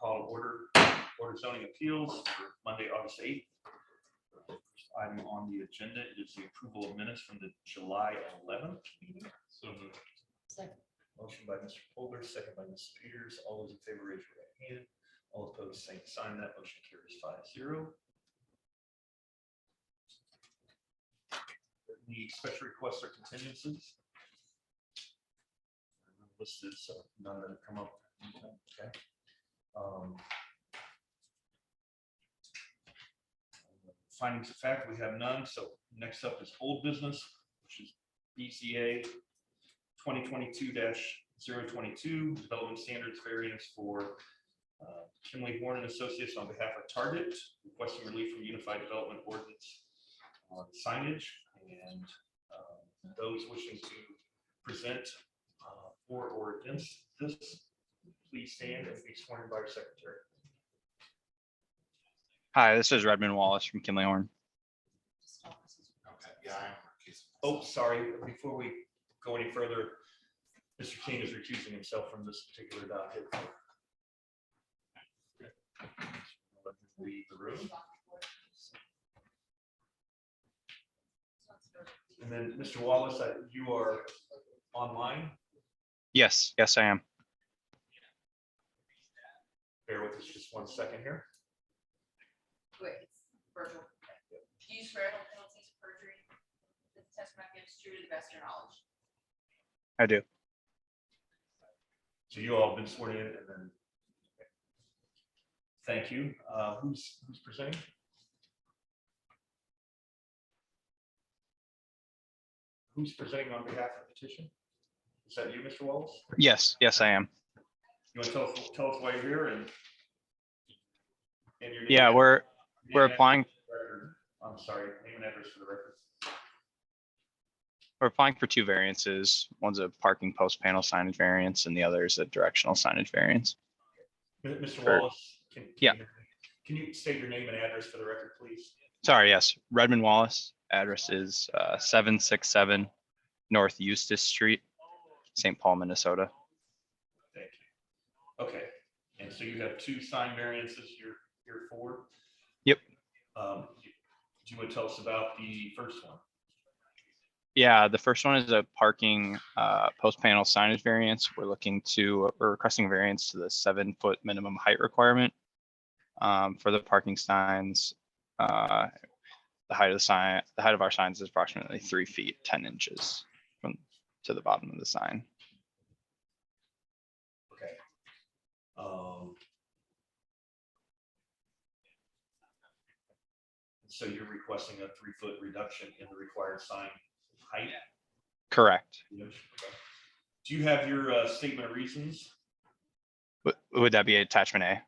call to order Board of Zoning Appeals for Monday, August 8th. First item on the agenda is the approval of minutes from the July 11th meeting. So moved. Second. Motion by Mr. Holder, second by Ms. Peters. All those in favor, raise your right hand. All opposed, same sign. That motion carries 5-0. Any special requests or contingencies? Listed, so none that have come up. Okay. Findings of fact, we have none. So next up is old business, which is BCA 2022-022 development standards variance for Kimley Horn and Associates on behalf of Target, requesting relief from Unified Development Ordinance on signage, and those wishing to present for or against this, please stand and be sworn by your secretary. Hi, this is Redmond Wallace from Kinley Horn. Okay, yeah. Oh, sorry, before we go any further, Mr. King is recusing himself from this particular docket. Leave the room. And then, Mr. Wallace, you are online. Yes, I am. Bear with us just 1 second here. Wait, it's virtual. Do you swear no penalties of perjury? That the testimony gives true to the best of your knowledge. I do. So you all have been sworn in, and then thank you. Who's presenting? Who's presenting on behalf of the petition? Is that you, Mr. Wallace? Yes, I am. You want to tell us why you're here and your name? Yeah, we're applying. I'm sorry, name and address for the record. We're applying for 2 variances. One's a parking post panel signage variance, and the other is a directional signage variance. Mr. Sure. Wallace, can you state your name and address for the record, please? Sorry, yes, Redmond Wallace. Address is 767 North Eustis Street, St. Paul, Minnesota. Thank you. Okay, and so you have 2 sign variances you're here for? Yep. Do you want to tell us about the first one? Yeah, the first one is a parking post panel signage variance. We're requesting variance to the 7-foot minimum height requirement for the parking signs. The height of our signs is approximately 3 feet 10 inches to the bottom of the sign. Okay. So you're requesting a 3-foot reduction in the required sign height? Correct. Okay. Do you have your statement of reasons? Would that be attachment A?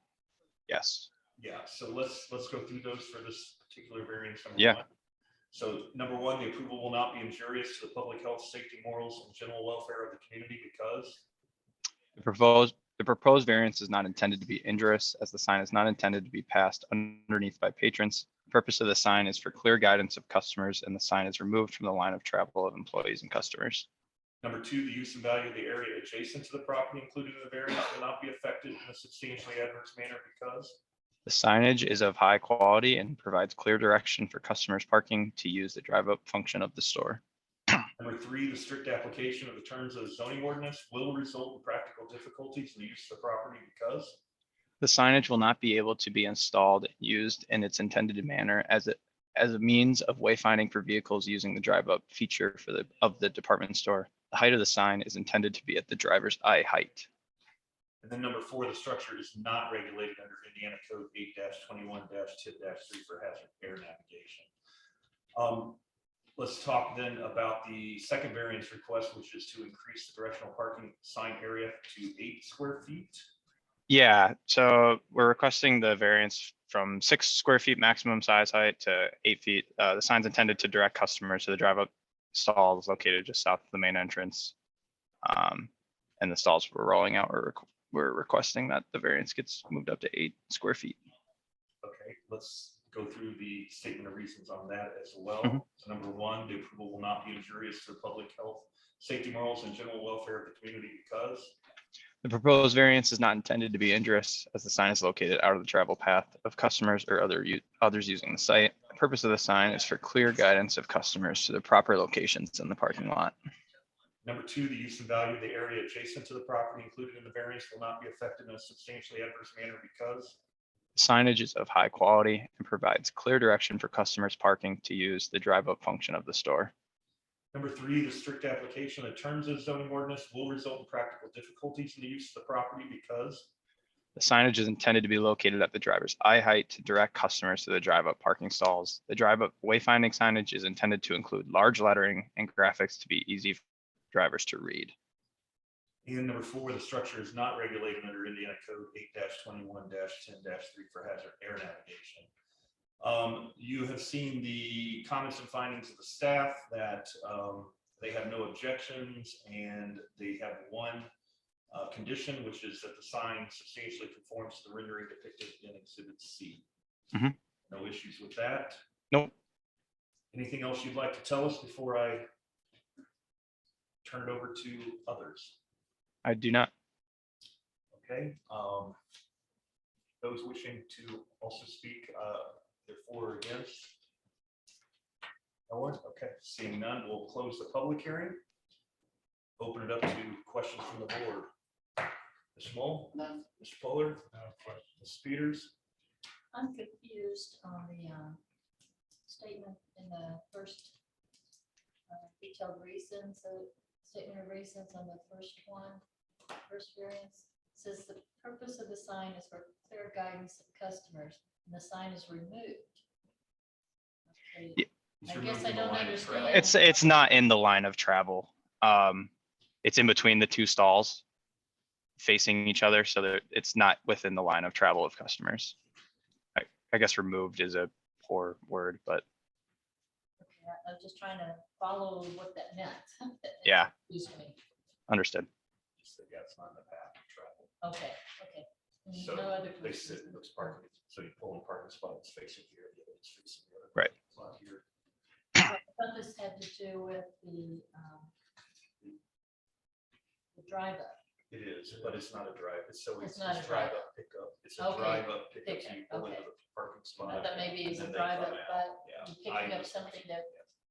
Yes. Yeah, so let's go through those for this particular variance. Yeah. One. So number 1, the approval will not be injurious to the public health, safety, morals, and general welfare of the community because The proposed variance is not intended to be injurious, as the sign is not intended to be passed underneath by patrons. The purpose of the sign is for clear guidance of customers, and the sign is removed from the line of travel of employees and customers. Number 2, the use and value of the area adjacent to the property included in the variance will not be affected in a substantially adverse manner because The signage is of high quality and provides clear direction for customers parking to use the drive-up function of the store. Number 3, the strict application of the terms of the zoning ordinance will result in practical difficulties in the use of the property because The signage will not be able to be installed and used in its intended manner as a means of wayfinding for vehicles using the drive-up feature of the department store. The height of the sign is intended to be at the driver's eye height. And then number 4, the structure is not regulated under Indiana Code 8-21-10-3 for hazard air navigation. Let's talk then about the second variance request, which is to increase the directional parking sign area to 8 square feet. Yeah, so we're requesting the variance from 6 square feet maximum size height to 8 feet. The sign's intended to direct customers to the drive-up stalls located just south of the main entrance. And the stalls we're rolling out, we're requesting that the variance gets moved up to 8 square feet. Okay, let's go through the statement of reasons on that as well. Mhm. So number 1, the approval will not be injurious to the public health, safety, morals, and general welfare of the community because The proposed variance is not intended to be injurious as the sign is located out of the travel path of customers or others using the site. The purpose of the sign is for clear guidance of customers to the proper locations in the parking lot. Number 2, the use and value of the area adjacent to the property included in the variance will not be affected in a substantially adverse manner because Signage is of high quality and provides clear direction for customers parking to use the drive-up function of the store. Number 3, the strict application of the terms of the zoning ordinance will result in practical difficulties in the use of the property because The signage is intended to be located at the driver's eye height to direct customers to the drive-up parking stalls. The drive-up wayfinding signage is intended to include large lettering and graphics to be easy for drivers to read. and number 4, the structure is not regulated under Indiana Code 8-21-10-3 for hazard air navigation. You have seen the comments and findings of the staff that they have no objections and they have one condition, which is that the sign substantially conforms to the rendering depicted in Exhibit C. Mhm. No issues with that. Nope. Anything else you'd like to tell us before I turn it over to others? I do not. Okay. Those wishing to also speak, therefore or against? No one? Okay, seeing none, we'll close the public hearing. Open it up to questions from the board. Ms. Moll? None. Mr. Fuller? No question. Ms. Peters? I'm confused on the statement in the first detailed reasons, statement of reasons on the first variance. Says the purpose of the sign is for clear guidance of customers, and the sign is removed. Okay. Yeah. He's I removed guess I from the don't line of understand. travel. It's not in the line of travel. It's in between the two stalls facing each other, so that it's not within the line of travel of customers. I guess removed is a poor word, but Okay, I was just trying to follow what that meant. Yeah. Excuse me. understood. So, yeah, it's not in the path of travel. Okay, okay. So No other they questions? sit in those parking, so you pull in parking spot, it's facing here, the other it's facing the other. Right. It's not here. I thought this had to do with the drive-up. It is, but it's not a drive, so It's it's not a drive up pickup. It's a Okay. drive up pickup, so you Pickup, pull into okay. the parking spot. I thought maybe it's a and then they come drive-up, out. but Yeah, you're I picking up just- something that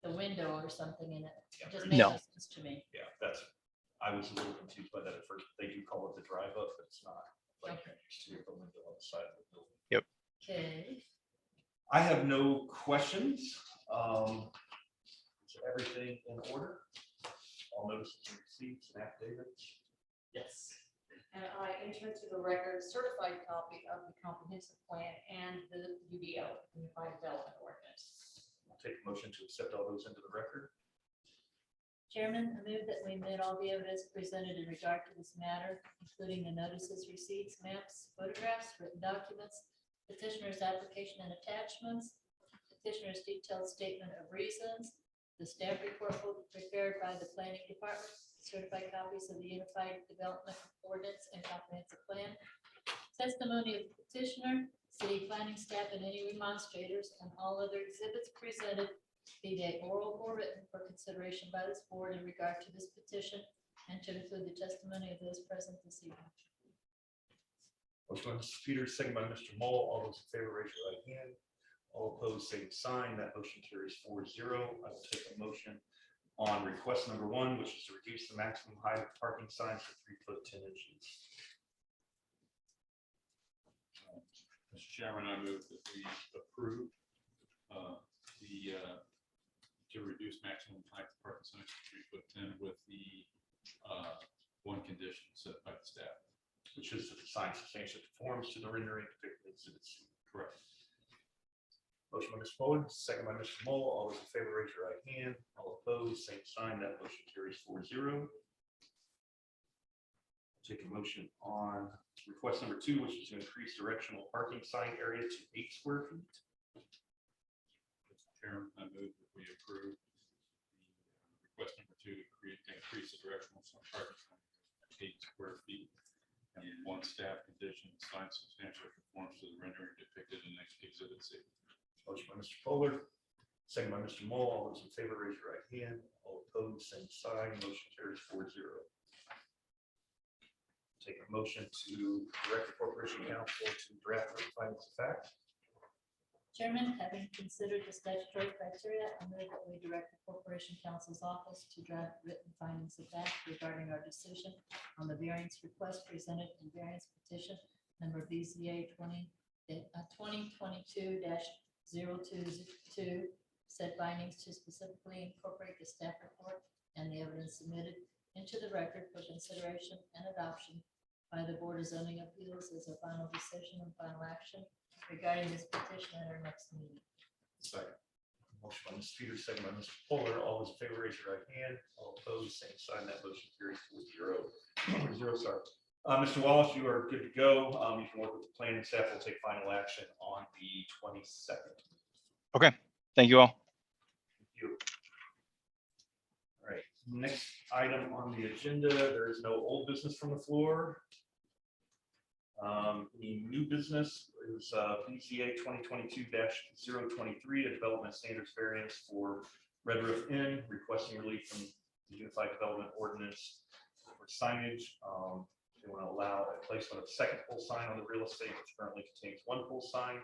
the window or something in it. Yeah, It just there- made No. no sense to me. Yeah, that's, I was a little confused by that at first. They do call it the drive up, but it's not like you're used to the window on the side of the building. Okay, I have no questions. Is everything in order? All notices and receipts and affidavits? yes. And I enter into the record certified copy of the comprehensive plan and the UDO, Unified Development Ordinance. I'll take a motion to accept all those into the record. Chairman, I move that we admit all the evidence presented in regard to this matter, including the notices, receipts, maps, photographs, written documents, petitioner's application and attachments, petitioner's detailed statement of reasons, the staff report will be prepared by the planning department, certified copies of the Unified Development Ordinance and comprehensive plan, testimony of the petitioner, city planning staff, and any remonstrators, and all other exhibits presented, be they oral or written, for consideration by this board in regard to this petition, and to include the testimony of those present this evening. Motion by Mr. Peters, second by Mr. Moll. All those in favor, raise your right hand. All opposed, same sign. That motion carries 4-0. I will take a motion on request number 1, which is to reduce the maximum height of parking signs to 3 foot 10 inches. Mr. Chairman, I move that we approve to reduce maximum height of parking signs to 3 foot 10 with the one condition set by the staff. Which is that the sign substantially conforms to the rendering depicted in Exhibit C. Correct. Motion by Mr. Fuller, second by Mr. Moll. All those in favor, raise your right hand. All opposed, same sign. That motion carries 4-0. Take a motion on request number 2, which is to increase directional parking sign area to 8 square feet. Mr. Chairman, I move that we approve the request number 2 to increase the directional parking sign to 8 square feet. And one staff condition, sign substantially conforms to the rendering depicted in Exhibit C. Motion by Mr. Fuller, second by Mr. Moll. All those in favor, raise your right hand. All opposed, same sign. Motion carries 4-0. take a motion to direct the corporation council to draft the findings of fact. Chairman, having considered the statutory criteria, I move that we direct the Corporation Counsel's Office to draft written findings of fact regarding our decision on the variance request presented in variance petition number BZA 2022-022. Said findings to specifically incorporate the staff report and the evidence submitted into the record for consideration and adoption by the Board of Zoning Appeals as a final decision and final action regarding this petition at our next meeting. Second. Motion by Mr. Peters, second by Mr. Fuller. All those in favor, raise your right hand. All opposed, same sign. That motion carries 4-0. 4-0, sorry. Mr. Wallace, you are good to go. You can work with the planning staff. We'll take final action on the 22nd. Okay, thank you all. Thank you. All right, next item on the agenda, there is no old business from the floor. The new business is BZA 2022-023, a development standards variance for Red Roof Inn, requesting relief from the Unified Development Ordinance for signage. They want to allow a placement of second pole sign on the real estate, which currently contains one pole sign,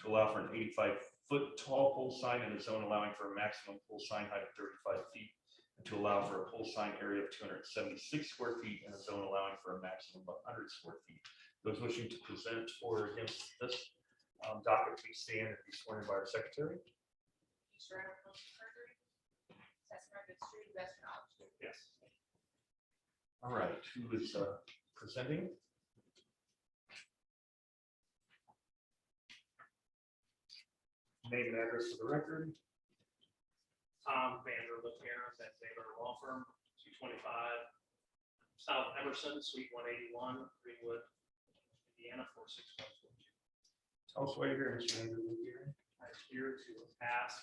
to allow for an 85-foot tall pole sign in a zone allowing for a maximum pole sign height of 35 feet, and to allow for a pole sign area of 276 square feet in a zone allowing for a maximum of 100 square feet. Those wishing to present or against this docket, please stand and be sworn in by our secretary. You swear to tell the truth, perjury? Testimony gives true to the best of your knowledge. Yes. All right, who is presenting? Name and address for the record. Tom Vanderlip here, at Baylor Law Firm, 225 South Emerson, Suite 181, Greenwood, Indiana, 46142. Tell us why you're here, Mr. Andrew. I'm here to ask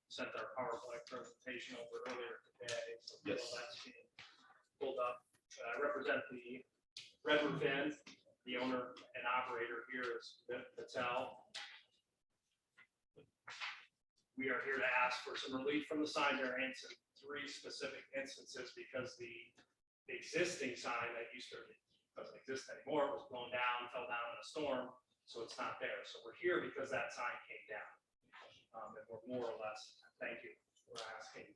sent our PowerPoint presentation over earlier today. So Yes. that's being pulled up. I represent the Red Roof Inn. The owner and operator here is Vip Patel. We are here to ask for some relief from the sign variance in 3 specific instances because the existing sign that used to doesn't exist anymore was blown down, fell down in a storm, so it's not there. So we're here because that sign came down. And we're more or less, thank you for asking.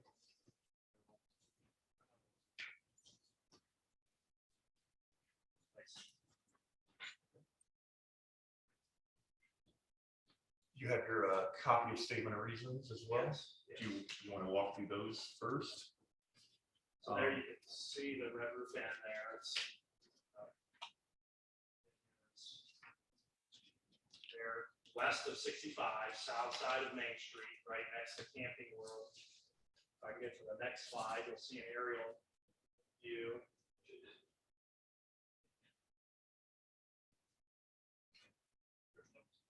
You have your copy of statement of reasons as well. Yes, Do you want to walk through those first? So there you can see the Red Roof Inn there. It's there west of 65, south side of Main Street, right next to Camping World. If I get to the next slide, you'll see an aerial view.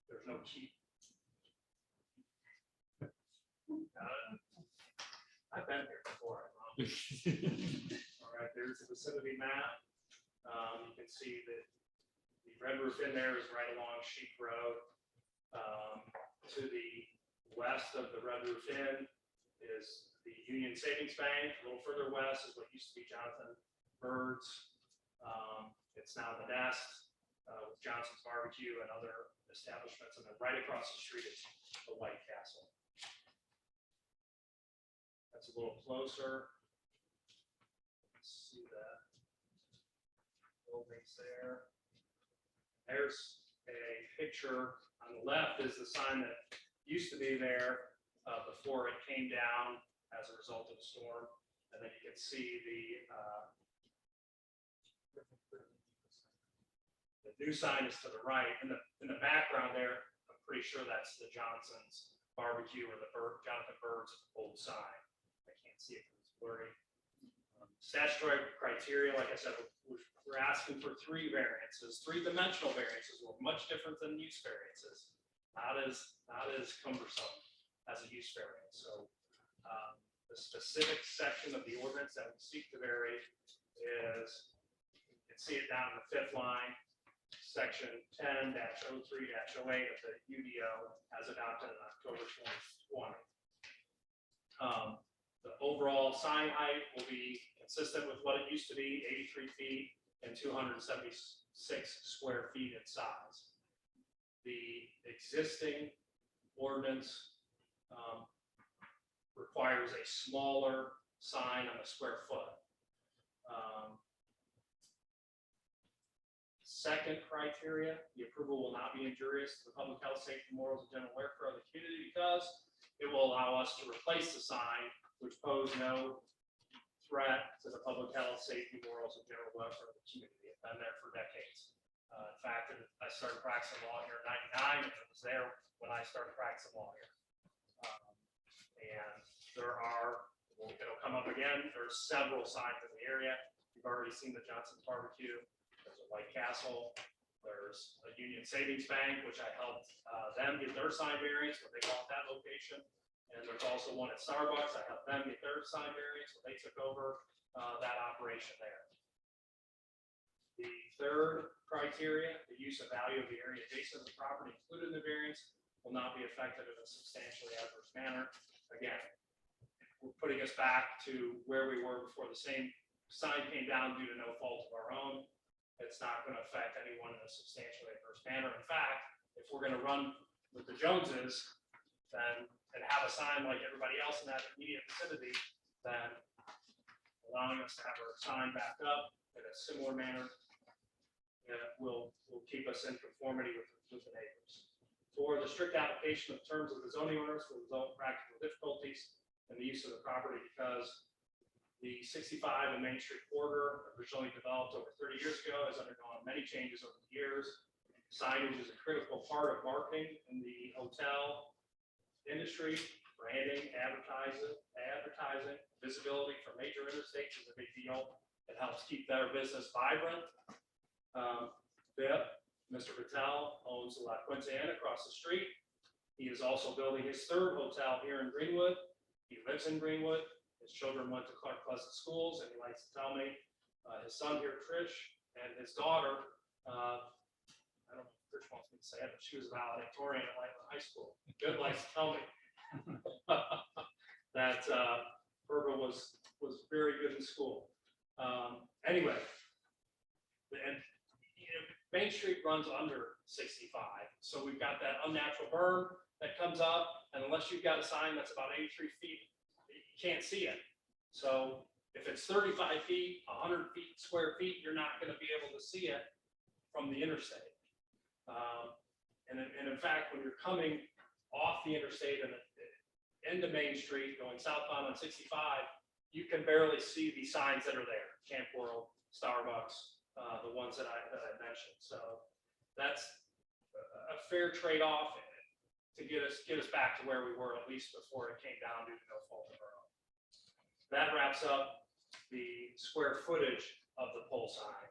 There's no key. I've been here before. I promise. All right, there's the vicinity map. You can see that the Red Roof Inn there is right along Sheep Road. To the west of the Red Roof Inn is the Union Savings Bank. A little further west is what used to be Jonathan Bird's. It's now the Nest with Johnson's Barbecue and other establishments. And then right across the street is the White Castle. That's a little closer. Let's see the buildings there. There's a picture on the left is the sign that used to be there before it came down as a result of the storm. And then you can see the new sign is to the right. In the background there, I'm pretty sure that's the Johnson's Barbecue or the Jonathan Bird's old sign. I can't see it because it's blurry. Statutory criteria, like I said, we're asking for 3 variances, 3-dimensional variances. Were much different than use variances. Not as cumbersome as a use variance. So the specific section of the ordinance that we seek to vary is see it down in the fifth line, section 10-03-08 of the UDO as adopted in October 2020. The overall sign height will be consistent with what it used to be, 83 feet and 276 square feet in size. The existing ordinance requires a smaller sign on a square foot. Second criteria, the approval will not be injurious to the public health, safety, morals, and general welfare of the community because it will allow us to replace the sign which pose no threat to the public health, safety, morals, and general welfare of the community. It's been there for decades. In fact, I started practicing law here in '99, and it was there when I started practicing law here. And there are, it'll come up again, there's several signs in the area. You've already seen the Johnson's Barbecue. There's a White Castle. There's a Union Savings Bank, which I helped them get their sign variance when they bought that location. And there's also one at Starbucks. I helped them get their sign variance when they took over that operation there. The third criteria, the use of value of the area adjacent to the property included in the variance will not be affected in a substantially adverse manner. Again, we're putting us back to where we were before the same sign came down due to no fault of our own. It's not going to affect anyone in a substantially adverse manner. In fact, if we're going to run with the Joneses, then and have a sign like everybody else in that immediate vicinity, then allowing us to have our sign back up in a similar manner will keep us in conformity with the neighbors. For the strict application of terms of the zoning ordinance will result in practical difficulties in the use of the property because the 65 and Main Street corridor, originally developed over 30 years ago, has undergone many changes over the years. Signage is a critical part of marketing in the hotel industry. Branding, advertising, visibility from major interstates is a big deal. It helps keep their business vibrant. Mr. Patel owns the La Quinta Inn across the street. He is also building his third hotel here in Greenwood. He lives in Greenwood. His children went to Clark Pleasant schools, and he likes to tell me his son here, Trish, and his daughter, I don't know if Trish wants me to say it, but she was a valedictorian at Lakeland High School. Good likes to tell me that Herbert was very good in school. Anyway, and Main Street runs under 65, so we've got that unnatural berm that comes up, and unless you've got a sign that's about 83 feet, you can't see it. So if it's 35 feet, 100 feet, square feet, you're not going to be able to see it from the interstate. And in fact, when you're coming off the interstate and into Main Street, going southbound on 65, you can barely see the signs that are there. Camp World, Starbucks, the ones that I mentioned. So that's a fair trade-off to get us back to where we were, at least before it came down due to no fault of our own. That wraps up the square footage of the pole sign,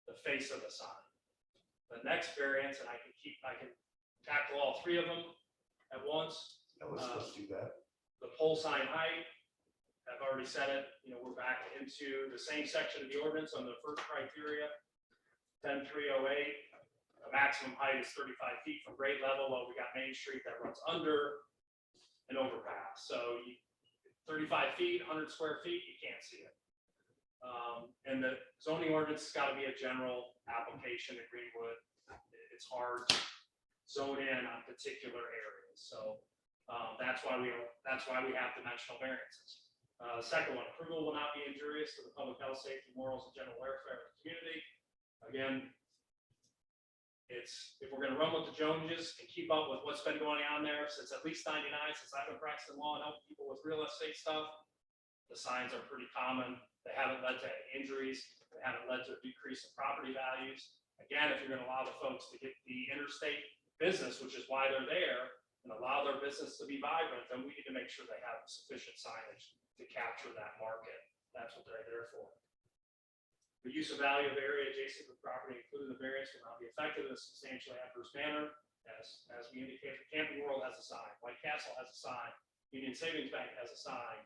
the face of the sign. The next variance, and I can tackle all three of them at once. Let's do that. The pole sign height, I've already said it, we're back into the same section of the ordinance on the first criteria, 10308. The maximum height is 35 feet from grade level. Well, we got Main Street that runs under an overpass. So 35 feet, 100 square feet, you can't see it. And the zoning ordinance has got to be a general application in Greenwood. It's hard to zone in on particular areas. So that's why we have dimensional variances. Second one, approval will not be injurious to the public health, safety, morals, and general welfare of the community. Again, if we're going to run with the Joneses and keep up with what's been going on there since at least '99, since I've been practicing law and helping people with real estate stuff, the signs are pretty common. They haven't led to any injuries. They haven't led to a decrease in property values. Again, if you're going to allow the folks to get the interstate business, which is why they're there, and allow their business to be vibrant, then we need to make sure they have sufficient signage to capture that market. That's what they're there for. The use of value of the area adjacent to the property, including the variance, will not be affected in a substantially adverse manner. As we indicated, Camping World has a sign, White Castle has a sign, Union Savings Bank has a sign,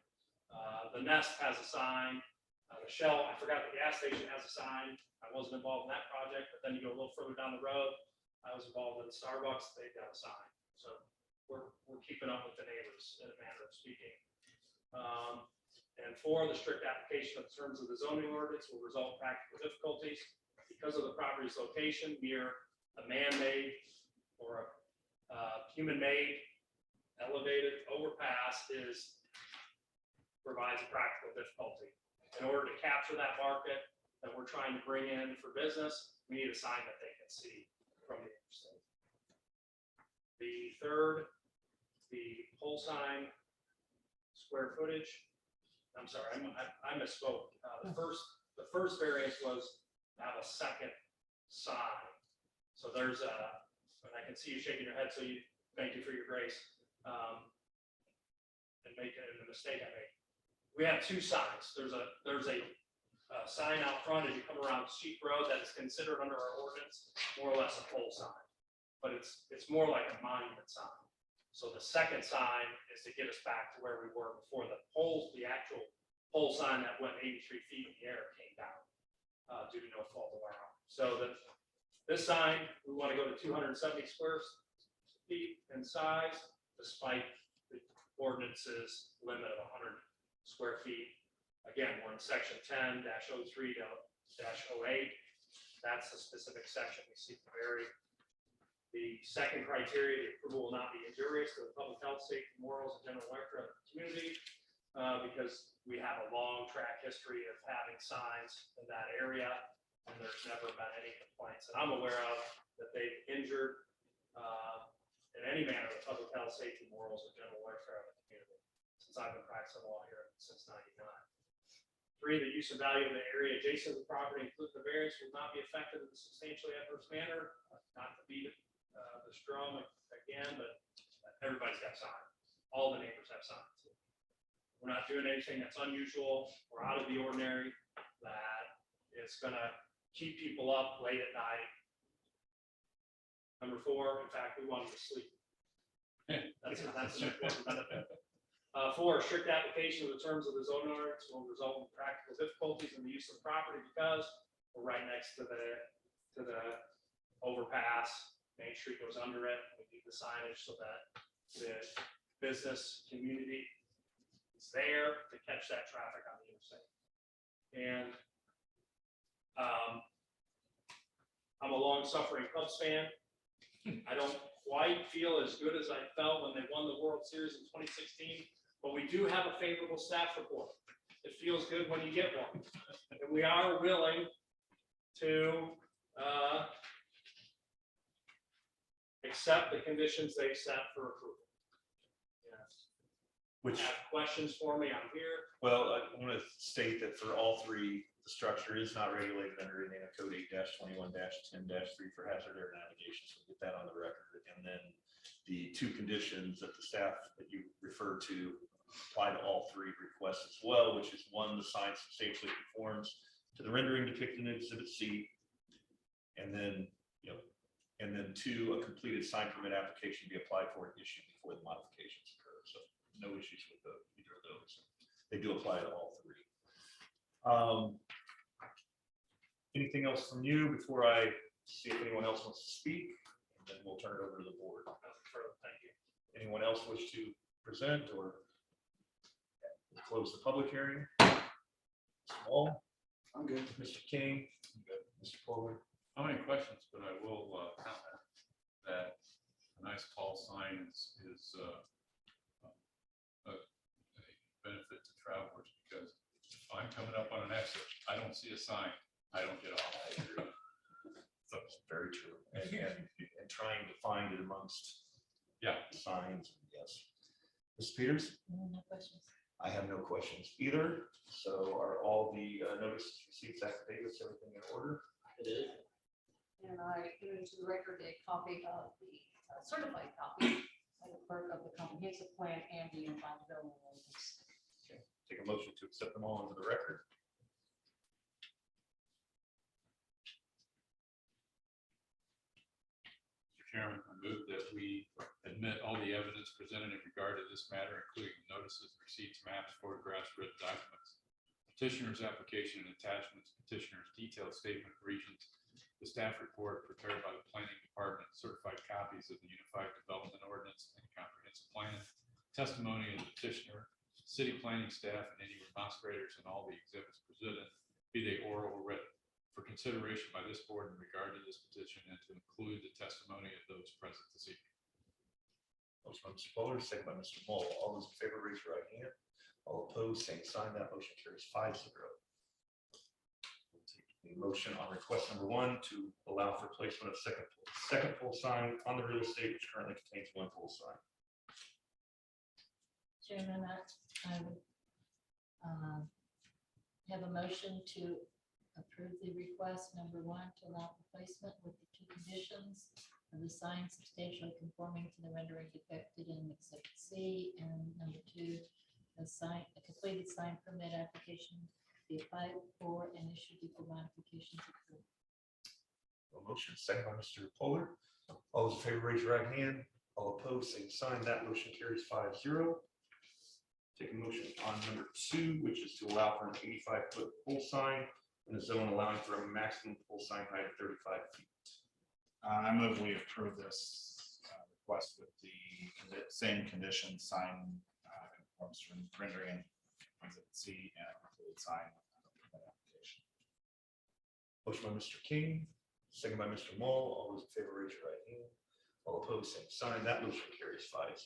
the Nest has a sign, The Shell, I forgot the gas station has a sign. I wasn't involved in that project, but then you go a little further down the road. I was involved in Starbucks, they've got a sign. So we're keeping up with the neighbors in a manner of speaking. And 4, the strict application of terms of the zoning ordinance will result in practical difficulties because of the property's location near a man-made or a human-made elevated overpass provides a practical difficulty. In order to capture that market that we're trying to bring in for business, we need a sign that they can see from the interstate. The 3rd, the pole sign square footage. I'm sorry, I misspoke. The first variance was to have a second sign. So there's and I can see you shaking your head, so thank you for your grace. And making the mistake I made. We have 2 signs. There's a sign out front as you come around Sheep Road that is considered under our ordinance more or less a pole sign, but it's more like a monument sign. So the second sign is to get us back to where we were before the actual pole sign that went 83 feet in the air came down due to no fault of our own. So this sign, we want to go to 270 square feet in size, despite the ordinance's limit of 100 square feet. Again, we're in section 10-03-08. That's the specific section we seek to vary. The second criteria, the approval will not be injurious to the public health, safety, morals, and general welfare of the community, because we have a long track history of having signs in that area, and there's never been any complaints that I'm aware of that they've injured in any manner the public health, safety, morals, and general welfare of the community since I've been practicing law here since '99. 3, the use and value of the area adjacent to the property, including the variance, will not be affected in a substantially adverse manner. Not to beat the drum again, but everybody's got signs. All the neighbors have signs. We're not doing anything that's unusual or out of the ordinary that is going to keep people up late at night. Number 4, in fact, we want them to sleep. That's an important benefit. 4, strict application of the terms of the zoning ordinance will result in practical difficulties in the use of the property because we're right next to the overpass. Main Street goes under it. We need the signage so that the business community is there to catch that traffic on the interstate. And I'm a long-suffering Cubs fan. I don't quite feel as good as I felt when they won the World Series in 2016, but we do have a favorable staff report. It feels good when you get one. And we are willing to accept the conditions they set for approval. Yes. Which, Have questions for me? I'm here. well, I want to state that for all 3, the structure is not regulated under Indiana Code 8-21-10-3 for hazard area navigation. So we'll get that on the record. And then the 2 conditions that the staff that you refer to apply to all 3 requests as well, which is 1, the sign substantially conforms to the rendering depicted in Exhibit C. And then, 2, a completed sign permit application be applied for and issued before the modifications occur. So no issues with either of those. They do apply to all 3. Anything else from you before I see if anyone else wants to speak? And then we'll turn it over to the board. Nothing further. Thank you. Anyone else wish to present or close the public hearing? Mr. Wall? I'm good. Mr. King? Mr. Fuller? How many questions, but I will comment that a nice tall sign is a benefit to travelers, because if I'm coming up on an exit, I don't see a sign, I don't get off. I agree. That's very true. And trying to find it amongst signs, yes. Ms. Peters? No questions. I have no questions either. So are all the notices, receipts, affidavits, everything in order? It is. And I give into the record a copy of the certified copy of the clerk of the comprehensive plan and the unified development ordinance. Take a motion to accept them all into the record. Mr. Chairman, I move that we admit all the evidence presented in regard to this matter, including notices, receipts, maps, photographs, written documents, petitioner's application and attachments, petitioner's detailed statement of reasons, the staff report prepared by the planning department, certified copies of the Unified Development Ordinance and Comprehensive Plan, testimony of the petitioner, city planning staff, and any remonstrators, and all the exhibits presented, be they oral or written, for consideration by this board in regard to this petition, and to include the testimony of those present this evening. Motion by Mr. Fuller, second by Mr. Moll. All those in favor, raise your right hand. All opposed, same sign. That motion carries 5-0. We'll take a motion on request number 1 to allow for placement of second pole sign on the real estate, which currently contains 1 pole sign. Chairman, I would have a motion to approve the request number 1 to allow for placement with the 2 conditions of the sign substantially conforming to the rendering depicted in Exhibit C, and number 2, a completed sign permit application be applied for and issued before modifications approved. A motion, second by Mr. Fuller. All those in favor, raise your right hand. All opposed, same sign. That motion carries 5-0. Take a motion on number 2, which is to allow for an 85-foot pole sign in a zone allowing for a maximum pole sign height of 35 feet. I move we approve this request with the same condition, sign conforms to rendering Exhibit C and a complete sign application. Motion by Mr. King, second by Mr. Moll. All those in favor, raise your right hand. All opposed, same sign. That motion carries 5-0.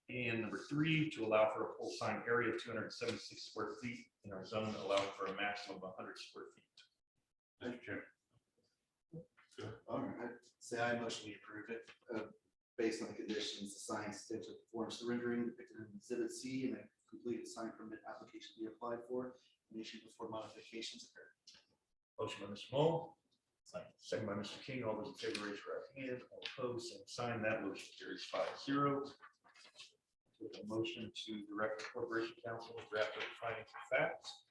And number 3, to allow for a pole sign area of 276 square feet in our zone, allowing for a maximum of 100 square feet. Mr. Chair. All right, I'd say I motion we approve it, based on the conditions, the sign substantially conforms to the rendering depicted in Exhibit C, and a completed sign permit application be applied for and issued before modifications occur. Motion by Mr. Moll, second by Mr. King. All those in favor, raise your right hand. All opposed, same sign. That motion carries 5-0. With a motion to direct the Corporation Council to draft up findings of facts.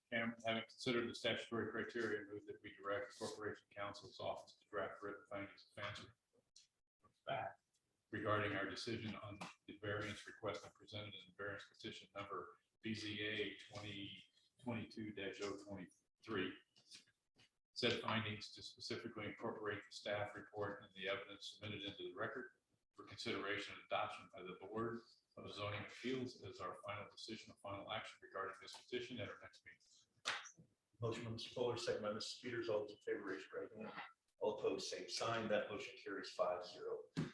Cameron, having considered the statutory criteria, move that we direct the Corporation Counsel's Office to draft written findings of fact regarding our decision on the variance request presented in the variance petition number BZA 2022-023. Said findings to specifically incorporate the staff report and the evidence submitted into the record for consideration and adoption by the Board of Zoning Appeals as our final decision of final action regarding this petition at our next meeting. Motion by Mr. Fuller, second by Mrs. Peters. All those in favor, raise your right hand. All opposed, same sign. That motion carries 5-0.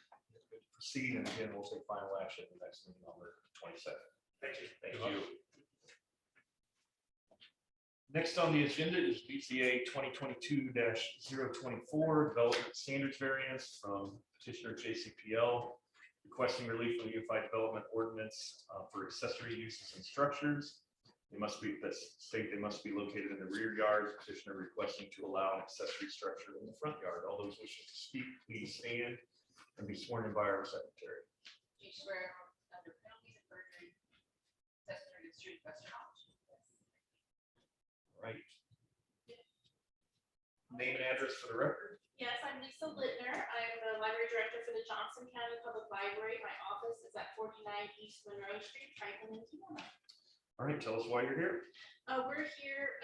Proceed, and again, we'll take final action at the next meeting on the 22nd. Thank you. Thank you. Next on the agenda is BZA 2022-024 Development Standards Variance from petitioner JCPL, requesting relief from the Unified Development Ordinance for accessory uses and structures. They must be located in the rear yard. Petitioner requesting to allow an accessory structure in the front yard. All those wishing to speak, please stand and be sworn in by our secretary. Do you swear under penalties of perjury, testimony to the truth, best of your knowledge? Right. Name and address for the record. Yes, I'm Lisa Littner. I'm the library director for the Johnson County Public Library. My office is at 49 East Monroe Street, Franklin, Indiana. All right, tell us why you're here. We're here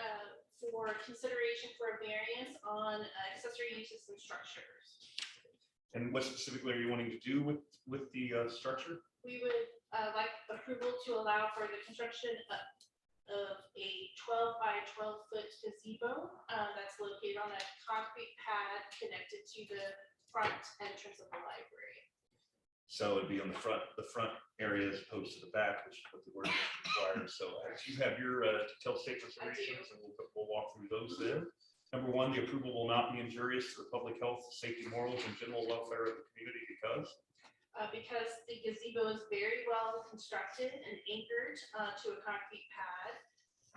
for consideration for a variance on accessory uses and structures. And what specifically are you wanting to do with the structure? We would like approval to allow for the construction of a 12 by 12 foot gazebo that's located on a concrete pad connected to the front entrance of the library. So it'd be on the front area as opposed to the back, which is what the ordinance requires. So you have your detailed statements of I do. reasons, and we'll walk through those then. Number 1, the approval will not be injurious to the public health, safety, morals, and general welfare of the community because the gazebo is very well constructed and anchored to a concrete pad.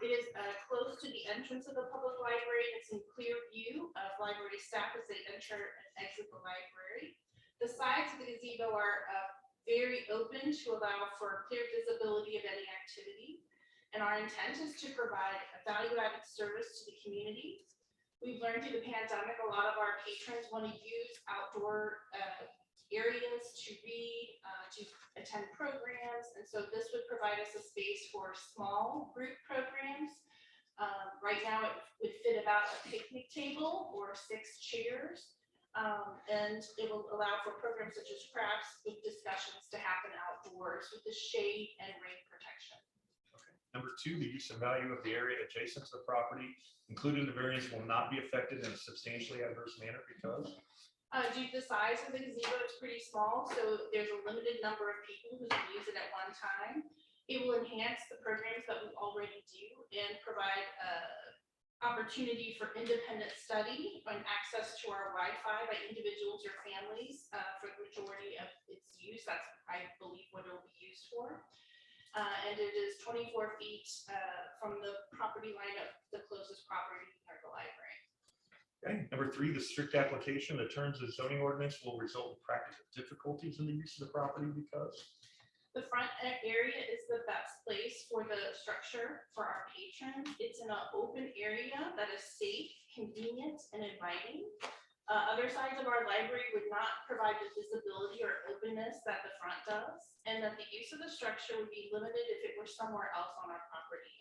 It is close to the entrance of the public library. It's in clear view of library staff as they enter and exit the library. The sides of the gazebo are very open to allow for clear visibility of any activity. And our intent is to provide a value-added service to the community. We've learned through the pandemic, a lot of our patrons want to use outdoor areas to read, to attend programs. And so this would provide us a space for small group programs. Right now, it would fit about a picnic table or 6 chairs. And it will allow for programs such as crafts, book discussions to happen outdoors with the shade and rain protection. Number 2, the use and value of the area adjacent to the property included in the variance will not be affected in a substantially adverse manner because Due to the size of the gazebo, it's pretty small, so there's a limited number of people who can use it at one time. It will enhance the programs that we already do and provide opportunity for independent study and access to our Wi-Fi by individuals or families for the majority of its use. That's, I believe, what it will be used for. And it is 24 feet from the property line of the closest property near the library. Okay. Number 3, the strict application of the terms of the zoning ordinance will result in practical difficulties in the use of the property because The front area is the best place for the structure for our patrons. It's in an open area that is safe, convenient, and inviting. Other sides of our library would not provide the visibility or openness that the front does, and that the use of the structure would be limited if it were somewhere else on our property.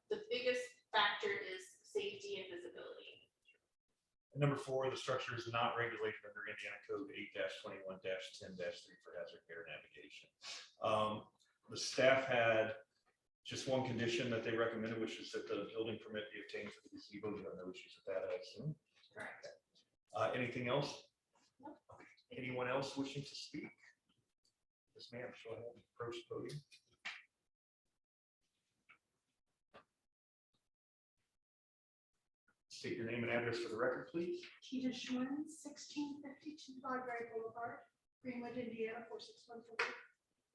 The biggest factor is safety and visibility. And number 4, the structure is not regulated under Indiana Code 8-21-10-3 for hazard care navigation. The staff had just one condition that they recommended, which is that the building permit be obtained for the gazebo. You have no issues with that, I assume. Correct. Anything else? No. Okay. Anyone else wishing to speak? Yes, ma'am. Go ahead. Approach the podium. State your name and address for the record, please. Keita Schwinn, 1652 Library Boulevard, Greenwood, Indiana, 46142.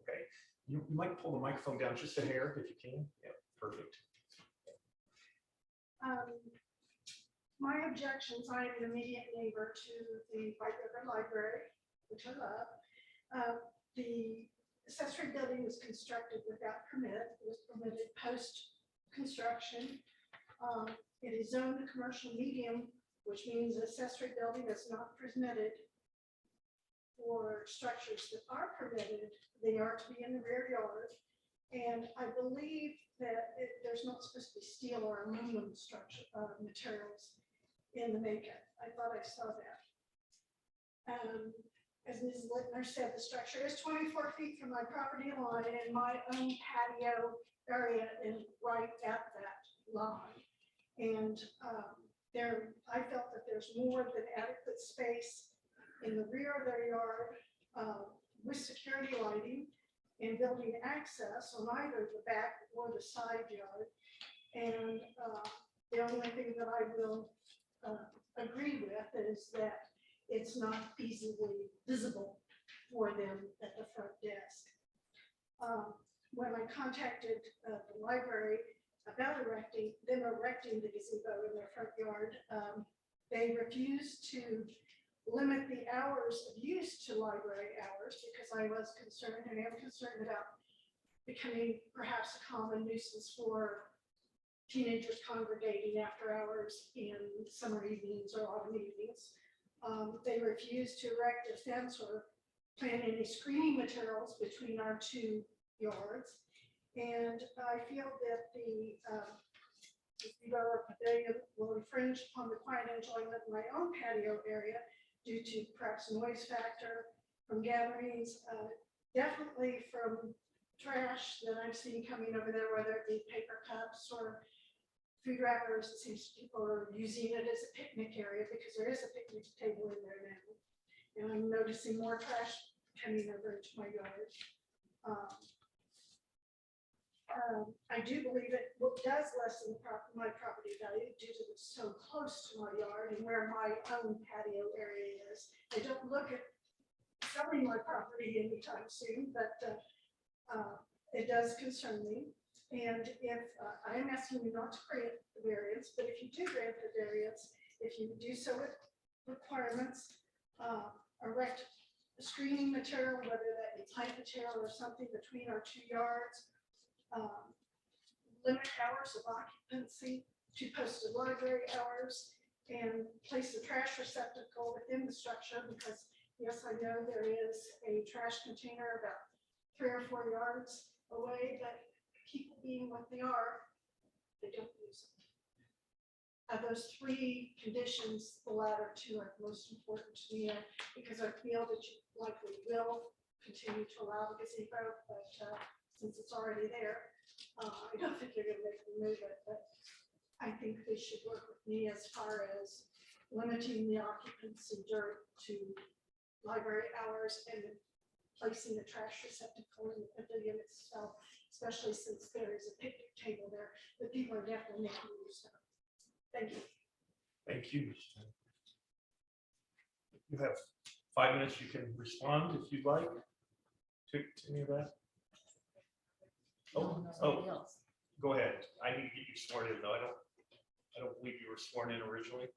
Okay. You might pull the microphone down just a hair if you can. Yeah, perfect. My objections, I am an immediate neighbor to the White River Library, which I love. The accessory building was constructed without permit. It was permitted post-construction. It is zoned a commercial medium, which means accessory building is not permitted for structures that are permitted. They are to be in the rear yard. And I believe that there's not supposed to be steel or aluminum structure materials in the makeup. I thought I saw that. As Ms. Littner said, the structure is 24 feet from my property line, and my own patio area is right at that line. And I felt that there's more than adequate space in the rear of their yard with security lighting and building access on either the back or the side yard. And the only thing that I will agree with is that it's not easily visible for them at the front desk. When I contacted the library about erecting the gazebo in their front yard, they refused to limit the hours of use to library hours because I was concerned, and am concerned about becoming perhaps a common nuisance for teenagers congregating after hours in summer evenings or autumn evenings. They refused to erect a fence or plant any screening materials between our 2 yards. And I feel that the pavilion will infringe upon the quiet enjoyment of my own patio area due to perhaps noise factor from gatherings, definitely from trash that I've seen coming over there, whether it be paper cups or food wrappers. It seems people are using it as a picnic area because there is a picnic table in there now. And I'm noticing more trash coming over into my yard. I do believe it does lessen my property value due to it's so close to my yard and where my own patio area is. I don't look at selling my property anytime soon, but it does concern me. And if I am asking you not to grant the variance, but if you do grant the variance, if you do so with requirements, erect a screening material, whether that be plank material or something between our 2 yards, limit hours of occupancy to posted library hours, and place the trash receptacle within the structure because Yes, I know there is a trash container about 3 or 4 yards away, but people being what they are, they don't use it. Of those 3 conditions, the latter 2 are most important to me, because I feel that you likely will continue to allow the gazebo, but since it's already there, I don't think you're gonna make them move it, but I think they should work with me as far as limiting the occupancy during to library hours and placing the trash receptacle in the pavilion itself, especially since there is a picnic table there that people are definitely making use of. Thank you. Thank you. You have 5 minutes. You can respond if you'd like to any of that. No, nobody else. Go ahead. I need to get you sworn in, though. I don't believe you were sworn in originally.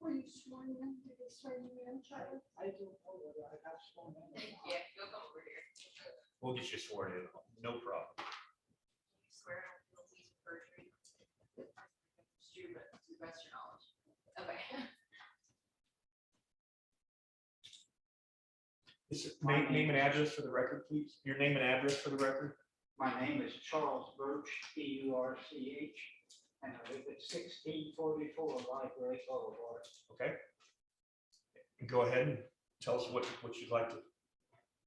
Were you sworn in? Did they swear you in, Charlie? Yeah, go over here. We'll get you sworn in. No problem. Swear on penalties of perjury. It's true, but to the best of your knowledge. Okay. Name and address for the record, please. Your name and address for the record. My name is Charles Birch, Burch, and I live at 1644 Library Boulevard. Okay. Go ahead and tell us what you'd like to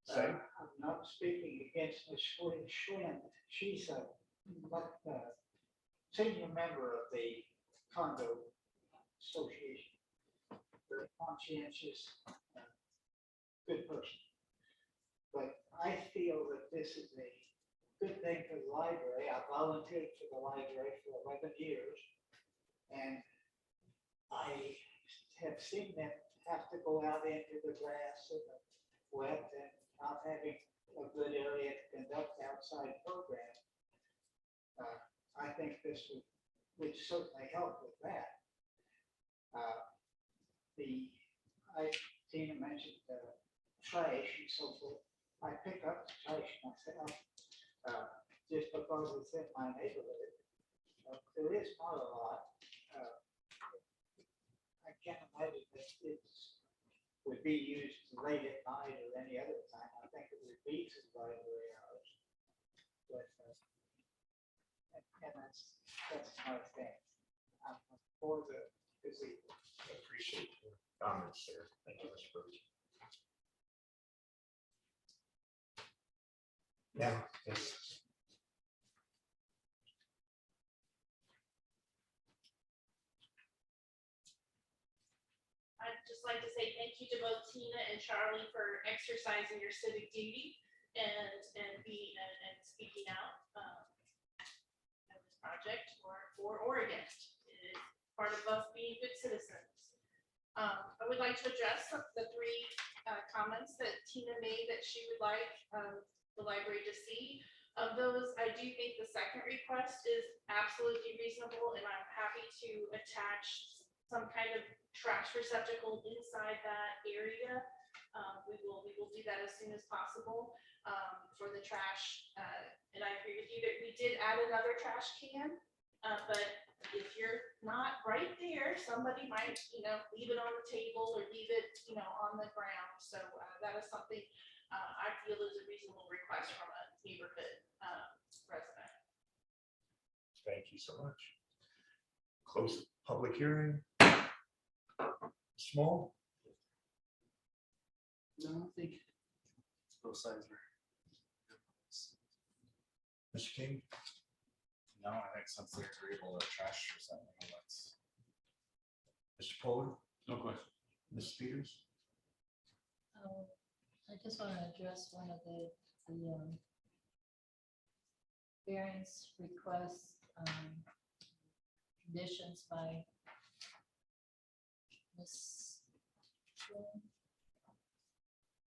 say. I'm not speaking against Ms. Schwinn. She's a senior member of the condo association. Very conscientious, good person. But I feel that this is a good thing for the library. I volunteered for the library for 11 years. And I have seen them have to go out into the grass and the wet and not having a good area to conduct outside program. I think this would certainly help with that. Tina mentioned trash and so forth. I pick up the trash myself just because it's in my neighborhood. There is not a lot. I can't imagine that it would be used late at night or any other time. I think it would be to library hours. But and that's my stance. I'm for the gazebo. I appreciate your comments there. Thank you, Mr. Burch. Yeah. Yes. I'd just like to say thank you to both Tina and Charlie for exercising your civic duty and speaking out on this project or against. It is part of us being good citizens. I would like to address the 3 comments that Tina made that she would like the library to see. Of those, I do think the second request is absolutely reasonable, and I'm happy to attach some kind of trash receptacle inside that area. We will do that as soon as possible for the trash. And I agree with you that we did add another trash can, but if you're not right there, somebody might, leave it on the table or leave it, on the ground. So that is something I feel is a reasonable request from a neighborhood resident. Thank you so much. Close the public hearing. Small. No, I think both sides are. Mr. King. No, I think since they're agreeable to trash or something, let's. Mr. Pollard. No question. Ms. Peters. I just want to address one of the variance requests, conditions by Ms. Schwinn.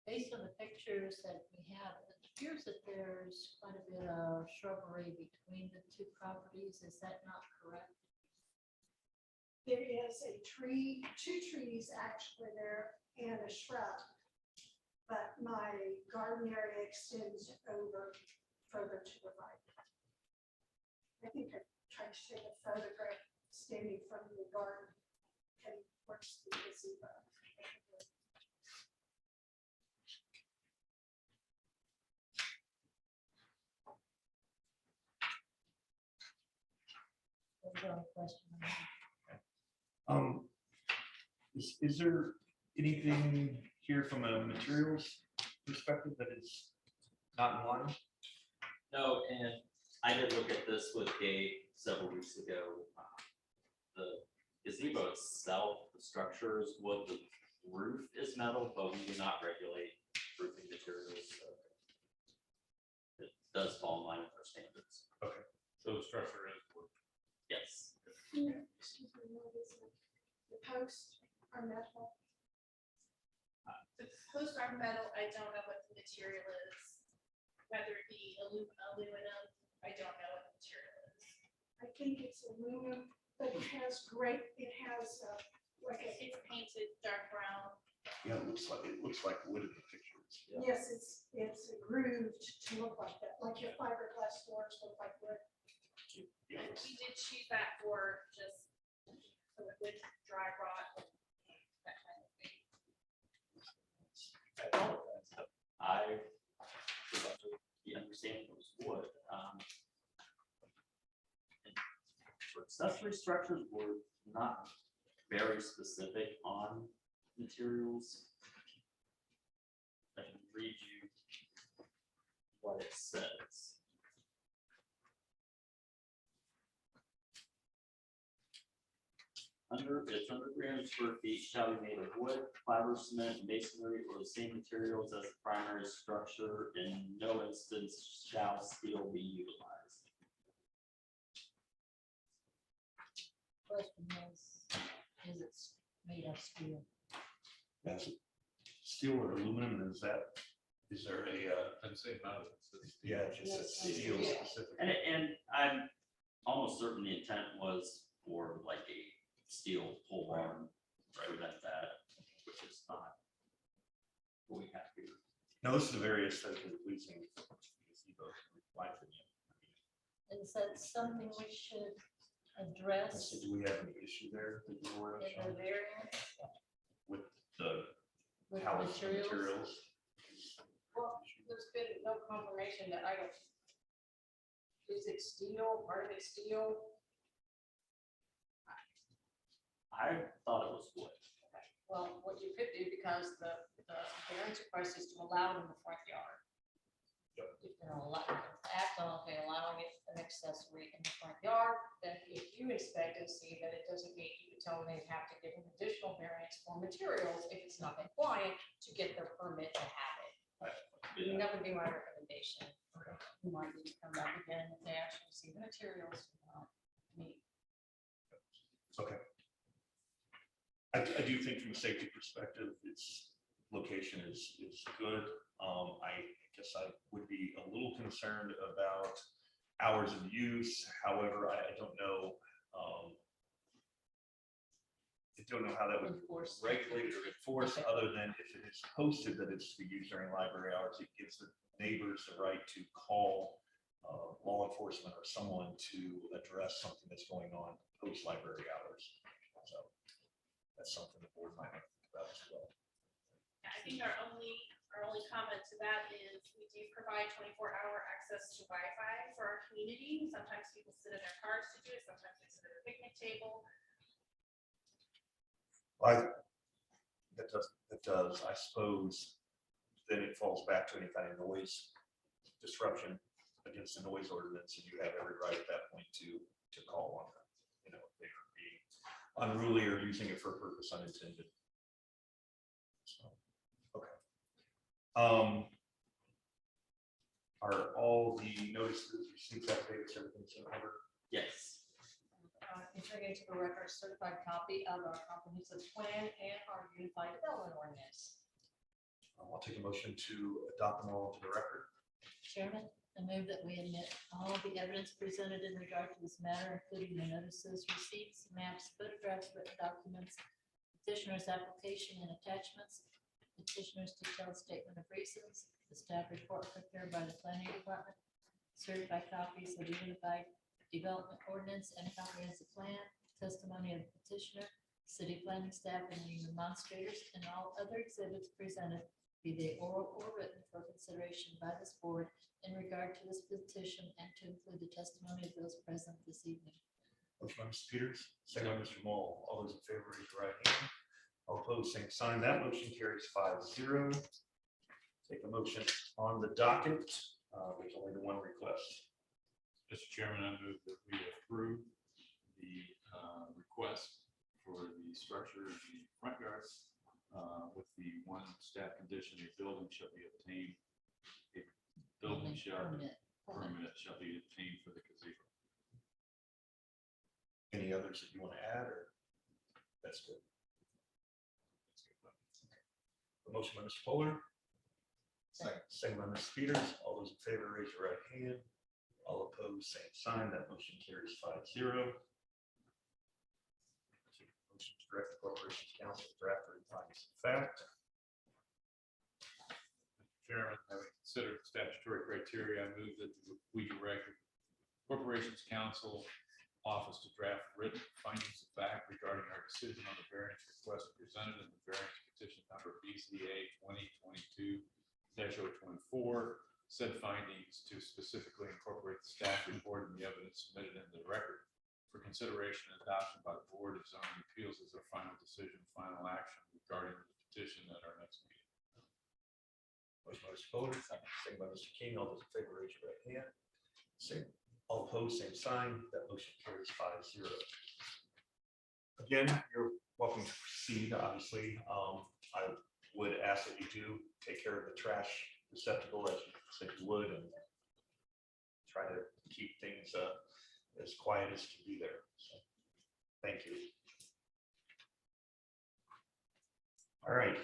Based on the pictures that we have, it appears that there's quite a bit of shrubbery between the 2 properties. Is that not correct? There is a tree, 2 trees actually there, and a shrub. But my garden area extends over further to the right. I think I tried to take a photograph extending from the garden and towards the gazebo. Was there a question? Is there anything here from a materials perspective that is not in line? No, and I did look at this with Gabe several weeks ago. The gazebo itself, the structure is wood, the roof is metal, but we do not regulate roofing materials. So it does fall in line with our standards. So the structure is wood. Yes. Excuse me, what is it? The posts are metal. The posts are metal. I don't know what the material is. Whether it be aluminum, I don't know what the material is. I think it's aluminum, but it has like a, It's painted dark brown. Yeah, it looks like wood in the pictures. yes, it's grooved to look like that, like your fiberglass doors look like wood. Yeah, And we did choose that for just so it would dry rot. That kind of thing. I was under the understanding it was wood. And for accessory structures, we're not very specific on materials. I can read you what it says. It's under 300 square feet shall be made of wood, fiber, cement, masonry, or the same materials as the primary structure. In no instance shall steel be utilized. Question is it made of steel? That's steel or aluminum, and is there a, I'd say metal. It says steel. yeah, it's just a steel specific. And I'm almost certain the intent was for like a steel pole barn, to prevent that, which is not what we have here. No, this is a very aesthetically pleasing gazebo, in my opinion. Is that something we should I address said, do we have any issue there that you're aware of, in the Sean, variance with the with the pallets and materials? materials? Well, there's been no confirmation that I don't. Is it steel, part of it steel? I thought it was wood. Well, what you could do, because the variance request is to allow it in the front yard. If they're act on, okay, allowing it an accessory in the front yard, Then if you expect to see that it doesn't meet, you could tell them they have to give an additional variance for materials if it's not compliant to get their permit to have it. I mean, that would be my recommendation. you might need to come back again if they actually see the materials do not meet. Okay. I do think from a safety perspective, its location is good. I guess I would be a little concerned about hours of use. However, I don't know. I don't know how that would Enforce. regulate or enforce, other than if it is posted that it's to be used during library hours, it gives the neighbors the right to call law enforcement or someone to address something that's going on post library hours. So that's something the board might have to think about as well. I think our only comment to that is we do provide 24-hour access to Wi-Fi for our community. Sometimes people sit in their cars to do it, sometimes they sit at a picnic table. That does, I suppose, then it falls back to any kind of noise disruption against the noise ordinance, and you have every right at that point to call on them. You know, if they are being unruly or using it for a purpose unintended. So, okay. Are all the notices, receipts, affidavits, everything's in order? Yes. Entering into the record certified copy of our comprehensive plan and our unified development ordinance. I'll take a motion to adopt them all into the record. Chairman, I move that we admit all the evidence presented in regard to this matter, including the notices, receipts, maps, photographs, written documents, petitioner's application and attachments, petitioner's detailed statement of reasons, the staff report prepared by the planning department, certified copies of the unified development ordinance and comprehensive plan, testimony of the petitioner, city planning staff, and any demonstrators, and all other exhibits presented, be they oral or written, for consideration by this board in regard to this petition, and to include the testimony of those present this evening. Motion by Mr. Peters, second by Mr. Moll. All those in favor, raise your right hand. All opposed, same sign. That motion carries 5-0. Take a motion on the docket. There's only the one request. Mr. Chairman, I move that we approve the request for the structure in the front yards with the one staff condition, a building shall be obtained. A building shall, permit shall be obtained for the gazebo. Any others that you want to add, or that's good? The motion by Mr. Fuller. Second by Mr. Peters. All those in favor, raise your right hand. All opposed, same sign. That motion carries 5-0. Motion to direct the corporation's council to draft the findings of fact. Mr. Chairman, having considered the statutory criteria, I move that we direct the Corporations Council Office to draft written findings of fact regarding our decision on the variance request presented in the variance petition number BCA 2022-024. Said findings to specifically incorporate the staff report and the evidence submitted into the record for consideration and adoption by the Board of Zoning Appeals as their final decision, final action regarding the petition at our next meeting. Motion by Mr. Fuller, second by Mr. King. All those in favor, raise your right hand. Same. All opposed, same sign. That motion carries 5-0. Again, you're welcome to proceed, obviously. I would ask that you do take care of the trash receptacle as you said you would, and try to keep things as quiet as can be there. So, thank you. All right,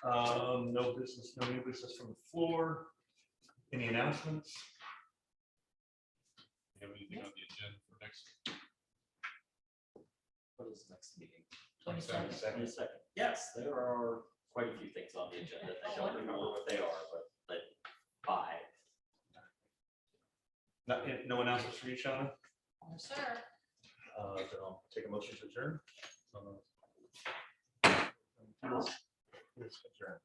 no business, no new business from the floor. Any announcements? Have anything on the agenda for next? What is the next meeting? 22nd. 22nd. Yes, there are quite a few things on the agenda. I don't remember what they are, but 5. No announcements for you, Shauna? No, sir. Then I'll take a motion to adjourn. Yes, adjourned.